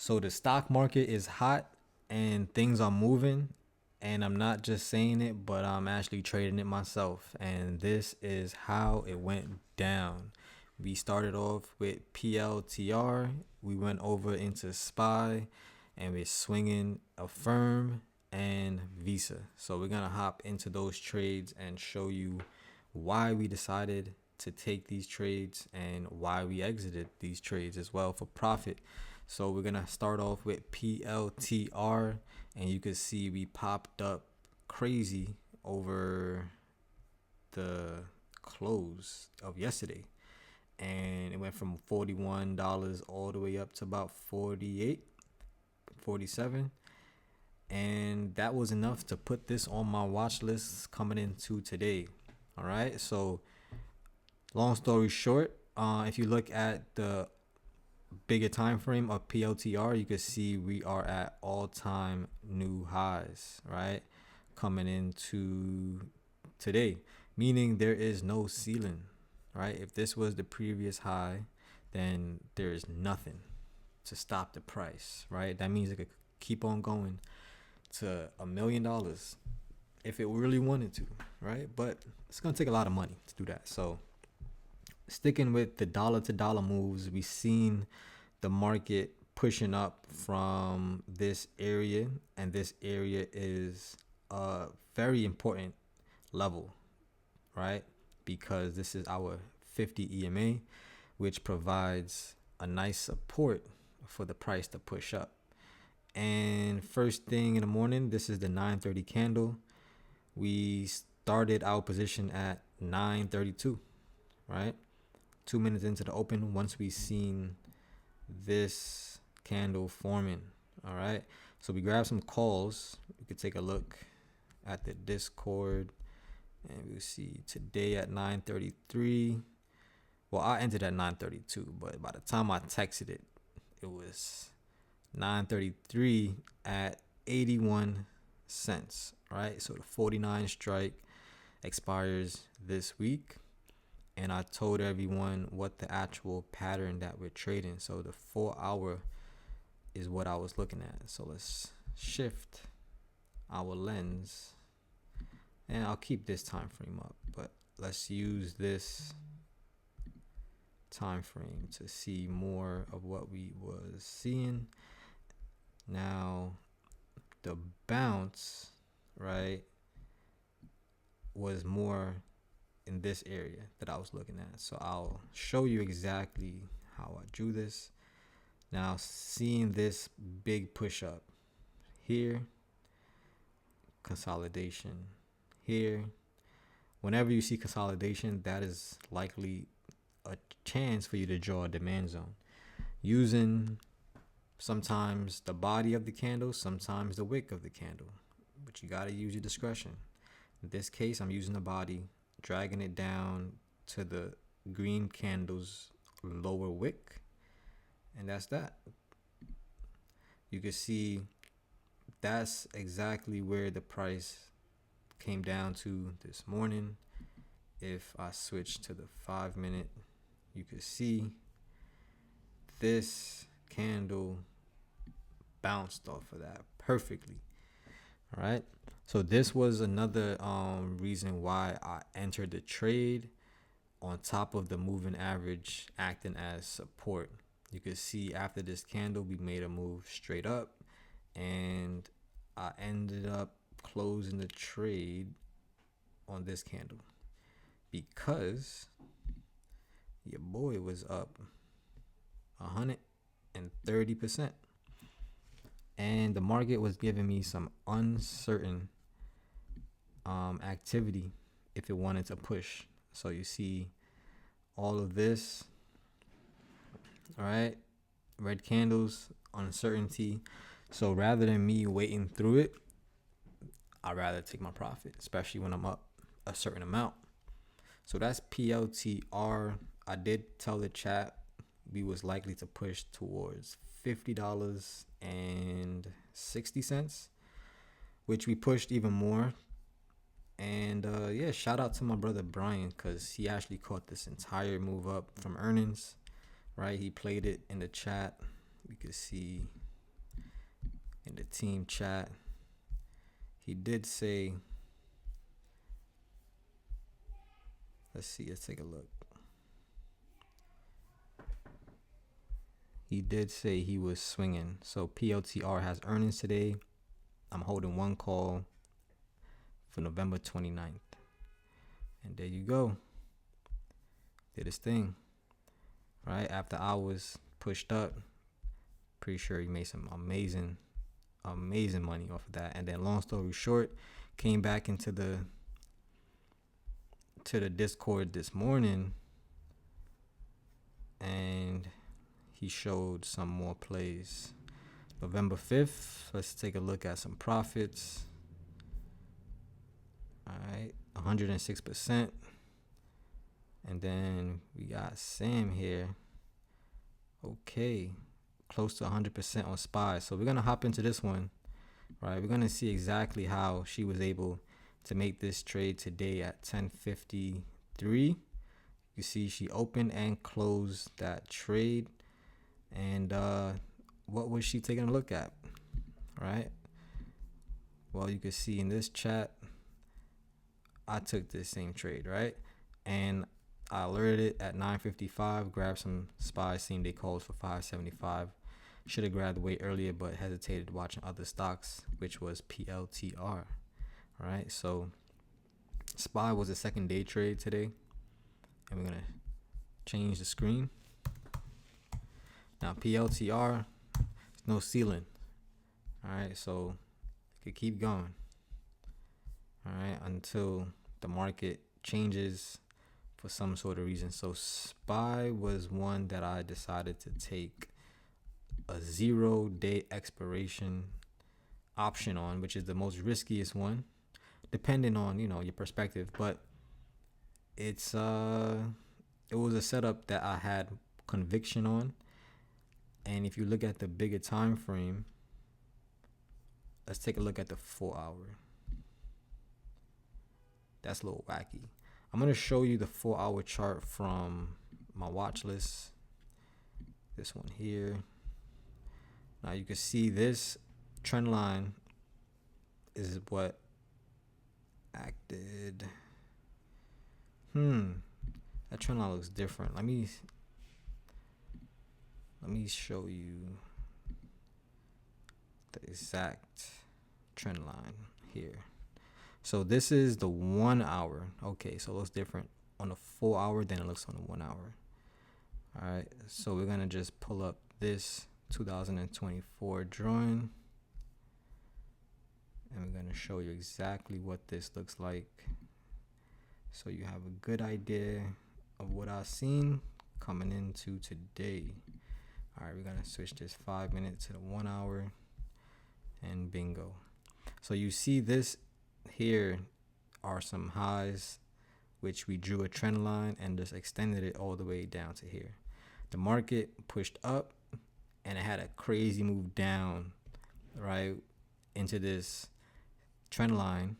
So the stock market is hot and things are moving. And I'm not just saying it, but I'm actually trading it myself. And this is how it went down. We started off with PLTR. We went over into SPY and we're swinging Affirm and Visa. So we're going to hop into those trades and show you why we decided to take these trades and why we exited these trades as well for profit. So we're going to start off with PLTR, and you can see we popped up crazy over the close of yesterday. And it went from $41 all the way up to about 48, 47. And that was enough to put this on my watch list coming into today. All right. So long story short, if you look at the bigger time frame of PLTR, you can see we are at all-time new highs, right? Coming into today, meaning there is no ceiling, right? If this was the previous high, then there is nothing to stop the price, right? That means it could keep on going to $1 million if it really wanted to, right? But it's gonna take a lot of money to do that. So sticking with the dollar to dollar moves, we've seen the market pushing up from this area, and this area is a very important level, right? Because this is our 50 EMA, which provides a nice support for the price to push up. And first thing in the morning, this is the 9:30 candle. We started our position at 9:32, right? 2 minutes into the open, once we seen this candle forming. All right, so we grab some calls. We could take a look at the Discord, and we'll see today at 9:33. Well, I entered at 9:32, but by the time I texted it, it was 9:33 at 81 cents. Right, so the 49 strike expires this week. And I told everyone what the actual pattern that we're trading. So the 4-hour is what I was looking at. So let's shift our lens, and I'll keep this time frame up, but let's use this time frame to see more of what we was seeing. Now the bounce, right, was more in this area that I was looking at. So I'll show you exactly how I drew this. Now, seeing this big push up here, consolidation here. Whenever you see consolidation, that is likely a chance for you to draw a demand zone using sometimes the body of the candle, sometimes the wick of the candle, but you got to use your discretion. In this case, I'm using the body, dragging it down to the green candle's lower wick, and that's that. You can see that's exactly where the price came down to this morning. If I switch to the 5-minute, you can see this candle bounced off of that perfectly. All right, so this was another reason why I entered the trade, on top of the moving average acting as support. You can see after this candle, we made a move straight up, and I ended up closing the trade on this candle because your boy was up 130%. And the market was giving me some uncertain activity if it wanted to push. So you see all of this, all right, red candles, uncertainty. So rather than me waiting through it, I'd rather take my profit, especially when I'm up a certain amount. So that's PLTR. I did tell the chat we was likely to push towards $50.60, which we pushed even more. And yeah, shout out to my brother Brian, because he actually caught this entire move up from earnings, right? He played it in the chat. You can see in the team chat. He did say, let's take a look. He did say he was swinging. So PLTR has earnings today. I'm holding one call for November 29th. And there you go. Did his thing. Right? After hours pushed up. Pretty sure he made some amazing money off of that. And then long story short, came back into the Discord this morning, and he showed some more plays. November 5th, let's take a look at some profits. All right, 106%. And then we got Sam here. Okay, close to 100% on SPY. So we're going to hop into this one, right? We're going to see exactly how she was able to make this trade today at 10:53. You see she opened and closed that trade. And what was she taking a look at, right? Well, you can see in this chat, I took this same trade, right? And I alerted it at 9:55, grabbed some SPY, seen they called for 575. Should have grabbed way earlier, but hesitated watching other stocks, which was PLTR, right? So SPY was a second day trade today. And we're going to change the screen. Now PLTR, there's no ceiling. All right, so it could keep going. All right, until the market changes for some sort of reason. So SPY was one that I decided to take a 0-day expiration option on, which is the most riskiest one, depending on, your perspective. But it was a setup that I had conviction on. And if you look at the bigger time frame, let's take a look at the 4-hour. That's a little wacky. I'm going to show you the 4-hour chart from my watch list. This one here. Now you can see this trend line is what acted. That trend line looks different. Let me show you the exact trend line here. So this is the 1 hour. Okay, so it looks different on the 4-hour than it looks on the 1 hour. All right, so we're gonna just pull up this 2024 drawing, and we're gonna show you exactly what this looks like, so you have a good idea of what I've seen coming into today. All right, we're gonna switch this 5 minutes to the 1 hour, and bingo. So you see this here are some highs, which we drew a trend line and just extended it all the way down to here. The market pushed up and it had a crazy move down, right, into this trend line,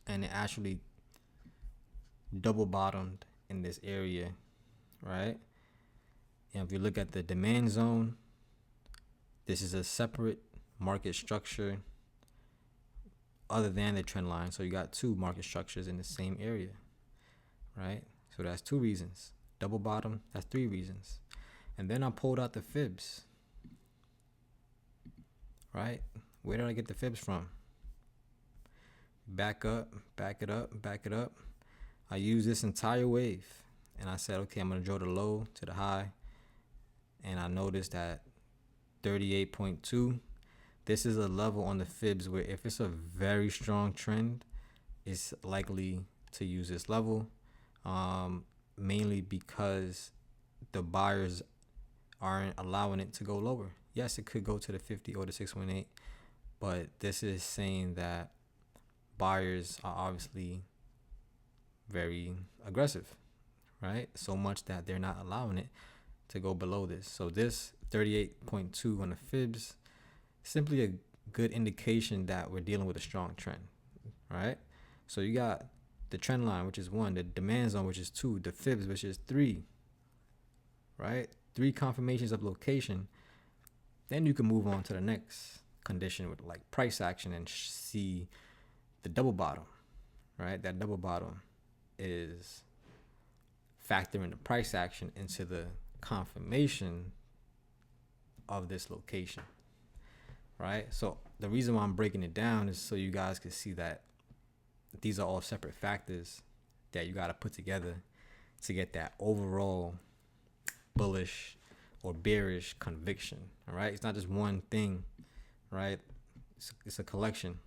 and it actually double bottomed in this area, right? And if you look at the demand zone, this is a separate market structure other than the trend line. So you got two market structures in the same area, right? So that's 2 reasons. Double bottom, that's 3 reasons. And then I pulled out the fibs, right? Where did I get the fibs from? Back up, back it up, back it up. I used this entire wave, and I said, okay, I'm going to draw the low to the high. And I noticed that 38.2, this is a level on the fibs where if it's a very strong trend, it's likely to use this level, mainly because the buyers aren't allowing it to go lower. Yes, it could go to the 50 or the 618, but this is saying that buyers are obviously very aggressive, right? So much that they're not allowing it to go below this. So this 38.2 on the fibs, simply a good indication that we're dealing with a strong trend, right? So you got the trend line, which is 1, the demand zone, which is 2, the fibs, which is 3, right? 3 confirmations of location. Then you can move on to the next condition with like price action and see the double bottom, right? That double bottom is factoring the price action into the confirmation of this location, right? So the reason why I'm breaking it down is so you guys can see that these are all separate factors that you got to put together to get that overall bullish or bearish conviction. All right, it's not just one thing, right? It's a collection,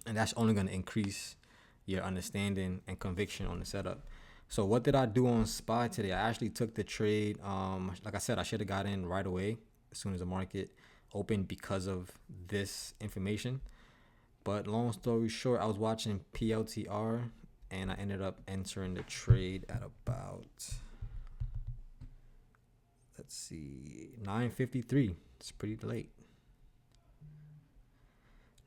and that's only going to increase your understanding and conviction on the setup. So what did I do on SPY today? I actually took the trade. Like I said, I should have got in right away as soon as the market opened because of this information. But long story short, I was watching PLTR and I ended up entering the trade at about, let's see, 9:53. It's pretty late.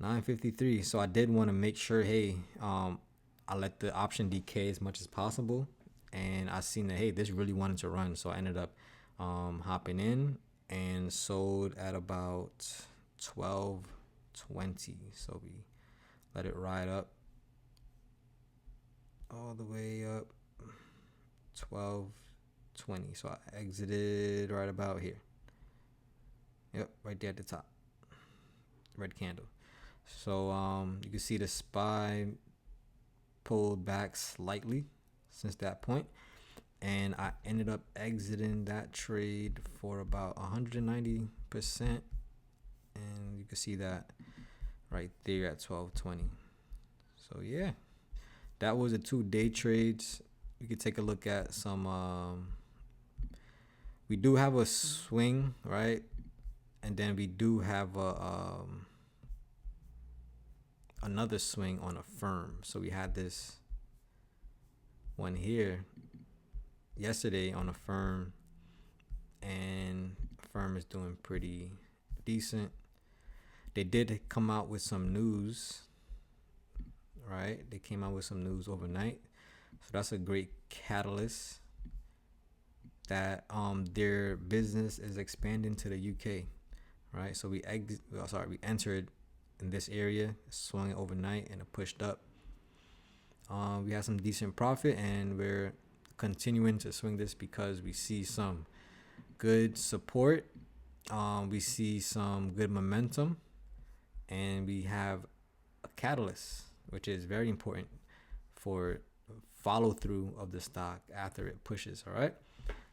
9:53. So I did want to make sure, hey, I let the option decay as much as possible, and I seen that, hey, this really wanted to run, so I ended up hopping in and sold at about 12:20. So we let it ride up all the way up 12:20. So I exited right about here. Yep, right there at the top. Red candle. So you can see the SPY pulled back slightly since that point, and I ended up exiting that trade for about 190%, and you can see that right there at 12:20. So yeah, that was the 2-day trades. You could take a look at some we do have a swing, right? And then we do have a another swing on a firm. So we had this one here yesterday on a firm, and firm is doing pretty decent. They did come out with some news, right? They came out with some news overnight, so that's a great catalyst that their business is expanding to the UK, right? So we entered in this area, swung it overnight, and it pushed up. We had some decent profit, and we're continuing to swing this because we see some good support. We see some good momentum, and we have a catalyst, which is very important for follow through of the stock after it pushes. All right.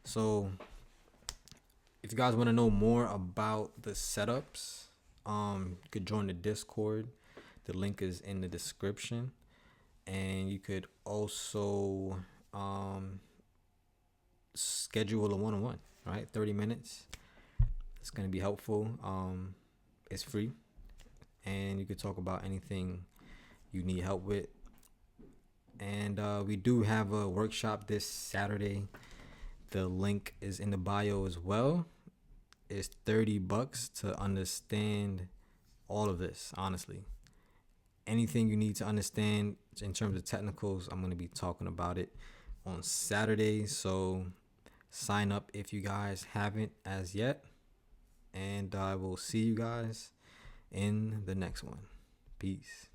So if you guys want to know more about the setups, you could join the Discord. The link is in the description. And you could also schedule a one-on-one, right? 30 minutes. It's going to be helpful. It's free. And you could talk about anything you need help with. And we do have a workshop this Saturday. The link is in the bio as well. It's $30 to understand all of this, honestly. Anything you need to understand in terms of technicals, I'm going to be talking about it on Saturday. So sign up if you guys haven't as yet. And I will see you guys in the next one. Peace.